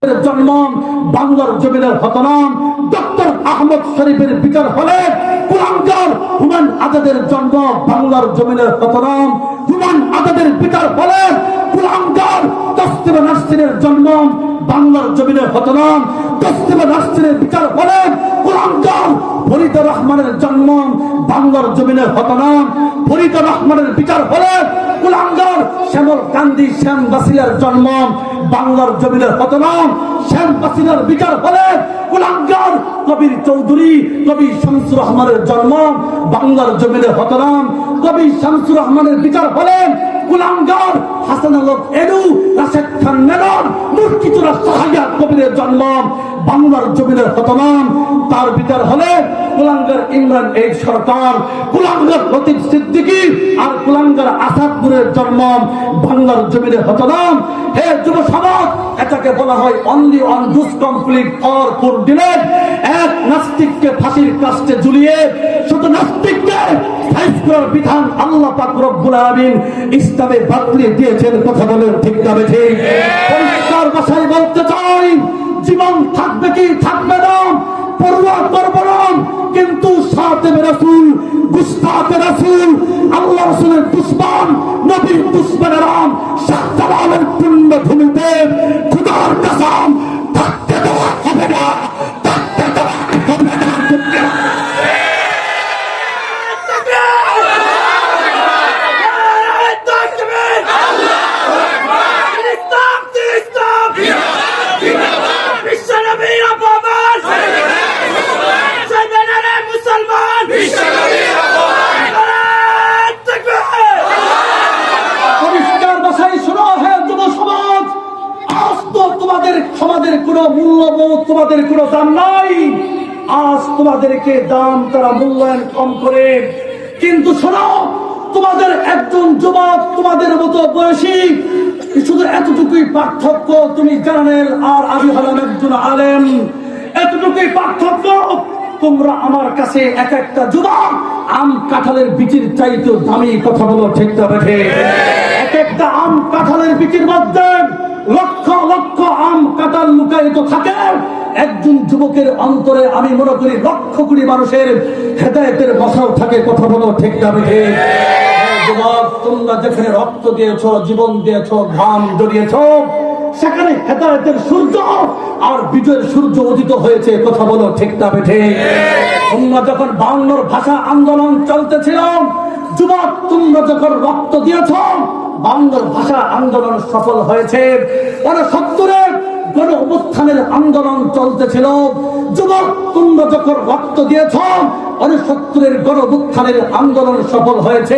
জন্ম বাংলার জমিনের হতনাম, ডক্টর আহমদ শরীফের বিচার হলে কুলাঙ্গার হুমায়ুন আজাদের জন্ম বাংলার জমিনের হতনাম, হুমায়ুন আজাদের বিচার হলে কুলাঙ্গার তসলিমা নাসরিনের জন্ম বাংলার জমিনের হতনাম, তসলিমা নাসরিনের বিচার হলে কুলাঙ্গার ফরিদুর রহমানের জন্ম বাংলার জমিনের হতনাম, ফরিদুর রহমানের বিচার হলে কুলাঙ্গার শ্যামল কান্দি শ্যাম বাসিলার জন্ম বাংলার জমিনের হতনাম, শ্যাম বাসিলার বিচার হলে কুলাঙ্গার কবির চৌধুরী কবি শামসুর রহমানের জন্ম বাংলার জমিনের হতনাম, কবি শামসুর রহমানের বিচার হলে কুলাঙ্গার হাসান আলম এডু রাশেদ খান মেনন মুর্কিচুরা সাহাইয়া কবিরের জন্ম বাংলার জমিনের হতনাম, তার বিচার হলে কুলাঙ্গার ইমরান এই সরকার, কুলাঙ্গার লতিফ সিদ্দিকী আর কুলাঙ্গার আসাদপুরের জন্ম বাংলার জমিনের হতনাম। হে যুব সমাজ, এটাকে বলা হয় only on dose complete or coordinate. এক নাস্তিককে ফাঁসির কাস্টে ঝুলিয়ে শুধু নাস্তিককে সাইজ করার বিধান আল্লাহ পাক রব্বুল আলামিন ইসলামে বাতলে দিয়েছেন। কথা বলেন ঠিক না বেঠিক? পরিষ্কার ভাষায় বলতে চাই, জীবন থাকবে কি থাকবে না পরোয়া করব না, কিন্তু সাতেবে রাসূল গুস্তাখে রাসূল আল্লাহ রাসূলের দুশমন নবীর দুশমনেরা শাহজালালের পুণ্যভূমিতে খোদার কসম থাকতে দেওয়া হবে না, থাকতে দেওয়া হবে না। তোমাদের কোন মূল্যবোধ, তোমাদের কোন দাম নাই। আজ তোমাদেরকে দাম তারা মূল্যায়ন কম করে, কিন্তু শোনো, তোমাদের একজন যুবক তোমাদের মতো বয়সী, শুধু এতটুকুই পার্থক্য, তুমি জানেন আর আমি হলাম একজন আলেম, এতটুকুই পার্থক্য। তোমরা আমার কাছে এক একটা যুবক আম কাঁঠালের বীজের চাইতেও দামি। কথা বলো ঠিক না বেঠে? এক একটা আম কাঁঠালের বীজের মধ্যে লক্ষ লক্ষ আম কাঁঠাল লুকায়িত থাকে। একজন যুবকের অন্তরে আমি মনে করি লক্ষ কোটি মানুষের হেদায়েতের বসাও থাকে। কথা বলো ঠিক না বেঠে? যুবক, তোমরা যেখানে রক্ত দিয়েছো, জীবন দিয়েছো, ঘাম জড়িয়েছো, সেখানে হেদায়েতের সূর্য আর বিজয়ের সূর্য উদিত হয়েছে। কথা বলো ঠিক না বেঠে? তোমরা যখন 52 ভাষা আন্দোলন চলতেছিল, যুবক তোমরা যখন রক্ত দিয়েছ, 52 ভাষা আন্দোলন সফল হয়েছে। 69 গণ অভ্যুত্থানের আন্দোলন চলতেছিল, যুবক তোমরা যখন রক্ত দিয়েছ, 69 গণ অভ্যুত্থানের আন্দোলন সফল হয়েছে।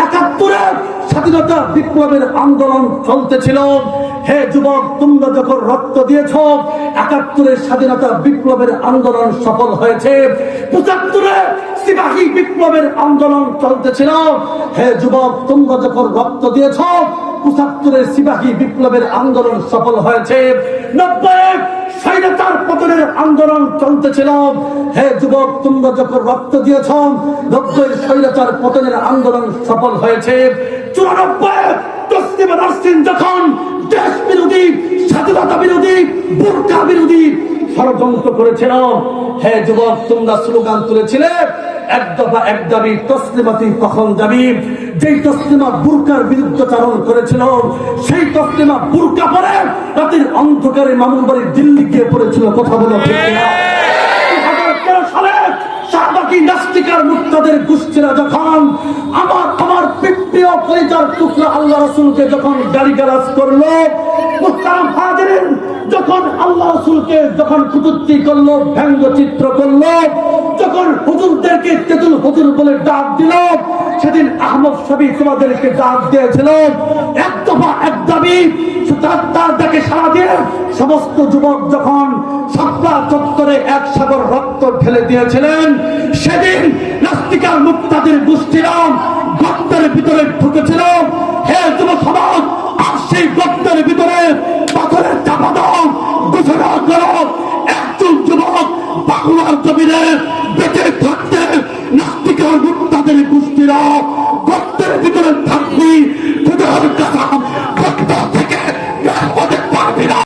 71 স্বাধীনতা বিপ্লবের আন্দোলন চলতেছিল। হে যুবক, তোমরা যখন রক্ত দিয়েছ, 71 স্বাধীনতা বিপ্লবের আন্দোলন সফল হয়েছে। 75 সিপাহী বিপ্লবের আন্দোলন চলতেছিল। হে যুবক, তোমরা যখন রক্ত দিয়েছ, 75 সিপাহী বিপ্লবের আন্দোলন সফল হয়েছে। 90 স্বৈরাচার পতনের আন্দোলন চলতেছিল। হে যুবক, তোমরা যখন রক্ত দিয়েছ, 90 স্বৈরাচার পতনের আন্দোলন সফল হয়েছে। 94 তসলিমা নাসরিন যখন দেশ বিরোধী, স্বাধীনতা বিরোধী, বোরকা বিরোধী ষড়যন্ত্র করেছিল, হে যুবক তোমরা স্লোগান তুলেছিলে, এক দফা এক দাবি, তসলিমাতি কখন যাবি। যেই তসলিমা বুরকার বিরুদ্ধাচরণ করেছিল, সেই তসলিমা বুরকা পরে রাতের অন্ধকারে মামুন বাড়ি দিল্লি গিয়ে পড়েছিল। কথা বলো ঠিক কিনা? 2013 সালে শাহবাগী নাস্তিকার মুক্তাদের গোষ্ঠীরা যখন আমার প্রিয় পরিচার টুকরা আল্লাহ রাসূলকে যখন গালিগালাজ করলো, মুহতারাম হাজিরিন, যখন আল্লাহ রাসূলকে যখন কুটুক্তি করলো, ব্যঙ্গচিত্র করলো, যখন হুজুরদেরকে তেতুল হুজুর বলে ডাক দিল, সেদিন আহমদ শফি তোমাদেরকে ডাক দিয়েছিল, এক দফা এক দাবি। তার ডাকে সাড়া দিয়ে সমস্ত যুবক যখন শাপলা চত্বরে এক সাগর রক্ত ঢেলে দিয়েছিলেন, সেদিন নাস্তিকার মুক্তাদের গোষ্ঠীরা গর্তের ভিতরে ঢুকেছিল। হে যুব সমাজ, আর সেই গর্তের ভিতরে পাথরের চাপা দাও, ঘোষণা করো, একজন যুবক বাংলার জমিনে বেঁচে থাকতে নাস্তিকার মুক্তাদের গোষ্ঠীরা গর্তের ভিতরে থাকবি। খোদার কসম